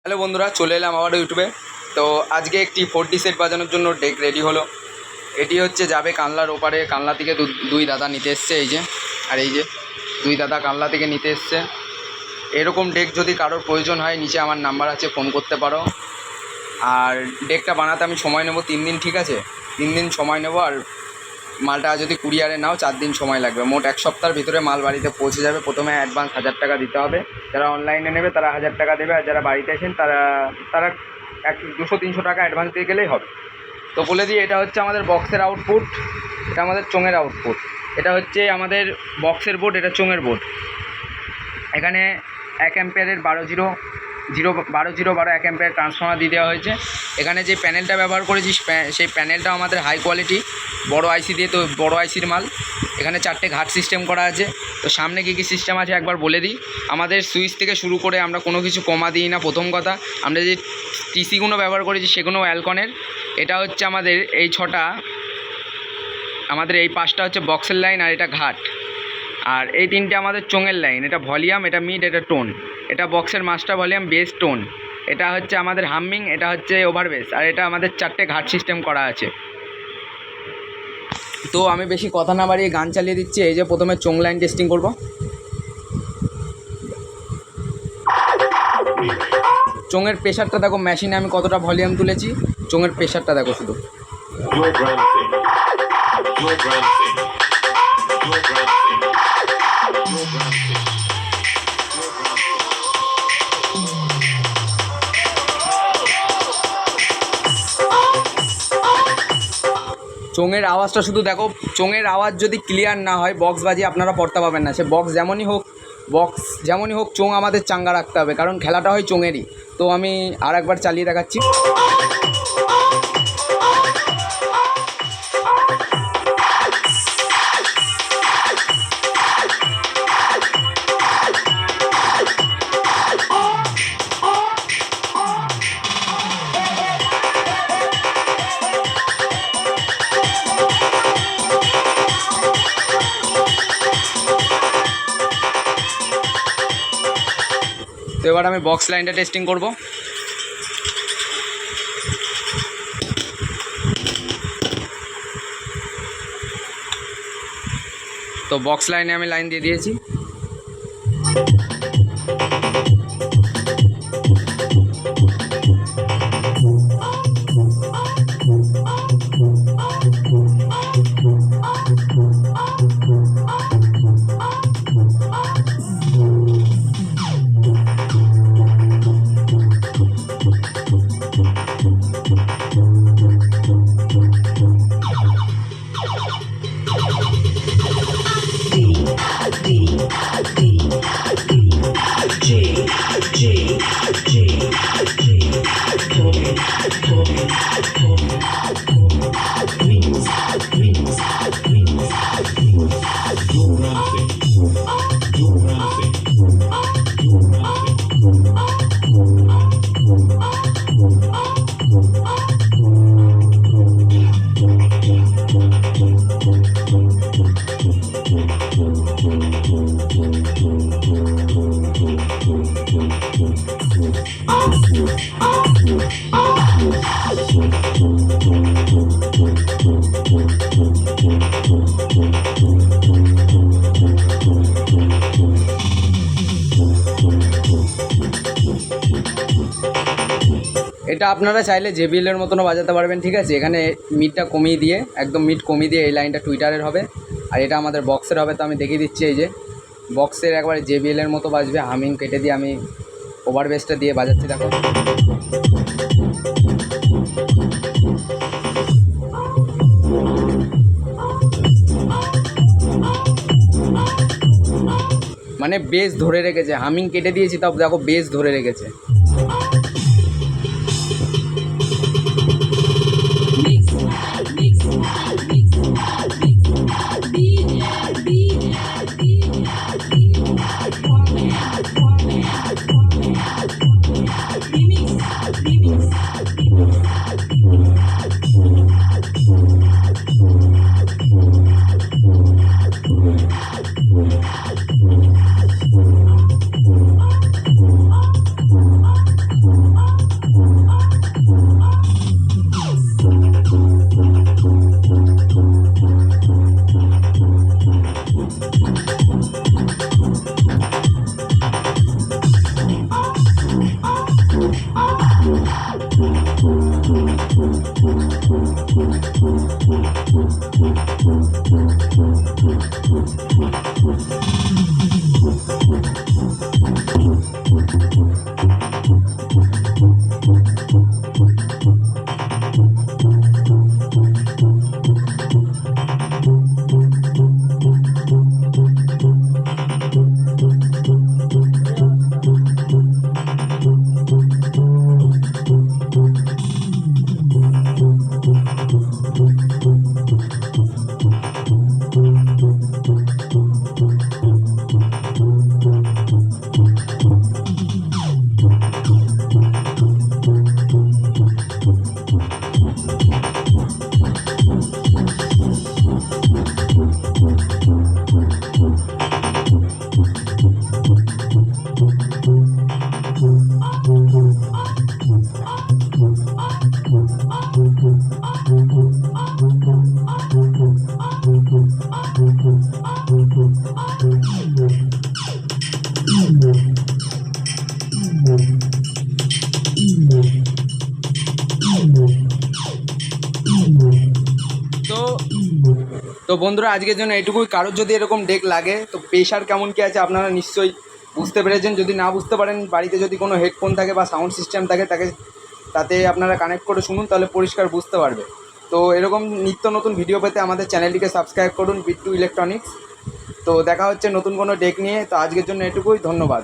Hello বন্ধুরা, চলে এলাম আবার ইউটিউবে। তো আজকে একটি 4D সেট বাজানোর জন্য ডেক রেডি হলো। এটি হচ্ছে যাবে কানলার ওপারে। কানলা থেকে দুই দাদা নিতে এসছে, এই যে। আর এই যে দুই দাদা কানলা থেকে নিতে এসছে। এরকম ডেক যদি কারোর প্রয়োজন হয়, নিচে আমার নাম্বার আছে, ফোন করতে পারো। আর ডেকটা বানাতে আমি সময় নেব 3 দিন, ঠিক আছে? 3 দিন সময় নেব। আর মালটা যদি কুরিয়ারে নাও 4 দিন সময় লাগবে। মোট 1 সপ্তাহের ভিতরে মাল বাড়িতে পৌঁছে যাবে। প্রথমে অ্যাডভান্স 1000 টাকা দিতে হবে। যারা অনলাইনে নেবে তারা 1000 টাকা দেবে, আর যারা বাড়িতে আসেন তারা 200-300 টাকা অ্যাডভান্স দিয়ে গেলেই হবে। তো বলে দিই, এটা হচ্ছে আমাদের বক্সের আউটপুট, এটা আমাদের চোঙের আউটপুট। এটা হচ্ছে আমাদের বক্সের বোর্ড, এটা চোঙের বোর্ড। এখানে 1 অ্যাম্পিয়ারের 12 1 অ্যাম্পিয়ার ট্রান্সফর্মার দিয়ে দেওয়া হয়েছে। এখানে যে প্যানেলটা ব্যবহার করেছি সেই প্যানেলটাও আমাদের হাই কোয়ালিটি, বড় আইসি দিয়ে, তো বড় আইসির মাল। এখানে 4টে ঘাট সিস্টেম করা আছে। তো সামনে কী কী সিস্টেম আছে একবার বলে দিই। আমাদের সুইচ থেকে শুরু করে আমরা কোনো কিছু কমা দিই না। প্রথম কথা, আমরা যে টিসিগুলো ব্যবহার করেছি সেগুলো অ্যালকনের। এটা হচ্ছে আমাদের এই 6টা, আমাদের এই 5টা হচ্ছে বক্সের লাইন, আর এটা ঘাট। আর এই 3টে আমাদের চোঙের লাইন। এটা ভলিউম, এটা মিড, এটা টোন। এটা বক্সের মাস্টার ভলিউম, বেস, টোন। এটা হচ্ছে আমাদের হামিং, এটা হচ্ছে ওভার বেস। আর এটা আমাদের 4টে ঘাট সিস্টেম করা আছে। তো আমি বেশি কথা না বাড়িয়ে গান চালিয়ে দিচ্ছি। এই যে প্রথমে চোঙ লাইন টেস্টিং করব। চোঙের প্রেশারটা দেখো, মেশিনে আমি কতটা ভলিউম তুলেছি। চোঙের প্রেশারটা দেখো শুধু। চোঙের আওয়াজটা শুধু দেখো। চোঙের আওয়াজ যদি ক্লিয়ার না হয়, বক্স বাজিয়ে আপনারা পড়তে পাবেন না। সে বক্স যেমনই হোক, চোঙ আমাদের চাঙ্গা রাখতে হবে, কারণ খেলাটা হয় চোঙেরই। তো আমি আর একবার চালিয়ে দেখাচ্ছি। তো এবার আমি বক্স লাইনটা টেস্টিং করব। তো বক্স লাইনে আমি লাইন দিয়ে দিয়েছি। এটা আপনারা চাইলে জেবিএলের মতনও বাজাতে পারবেন, ঠিক আছে? এখানে মিটটা কমিয়ে দিয়ে, একদম মিট কমিয়ে দিয়ে এই লাইনটা টুইটারের হবে, আর এটা আমাদের বক্সের হবে। তো আমি দেখিয়ে দিচ্ছি। এই যে বক্সের একবারে জেবিএলের মতো বাজবে। হামিং কেটে দিয়ে আমি ওভার বেসটা দিয়ে বাজাচ্ছি, দেখো। মানে বেস ধরে রেখেছে। হামিং কেটে দিয়েছি, তাও দেখো বেস ধরে রেখেছে। তো বন্ধুরা আজকের জন্য এইটুকুই। কারোর যদি এরকম ডেক লাগে তো প্রেশার কেমন কী আছে আপনারা নিশ্চয়ই বুঝতে পেরেছেন। যদি না বুঝতে পারেন, বাড়িতে যদি কোনো হেডফোন থাকে বা সাউন্ড সিস্টেম থাকে তাতে আপনারা কানেক্ট করে শুনুন, তাহলে পরিষ্কার বুঝতে পারবে। তো এরকম নিত্য নতুন ভিডিও পেতে আমাদের চ্যানেলটিকে সাবস্ক্রাইব করুন, বিট্টু ইলেকট্রনিক্স। তো দেখা হচ্ছে নতুন কোনো ডেক নিয়ে। তো আজকের জন্য এটুকুই, ধন্যবাদ।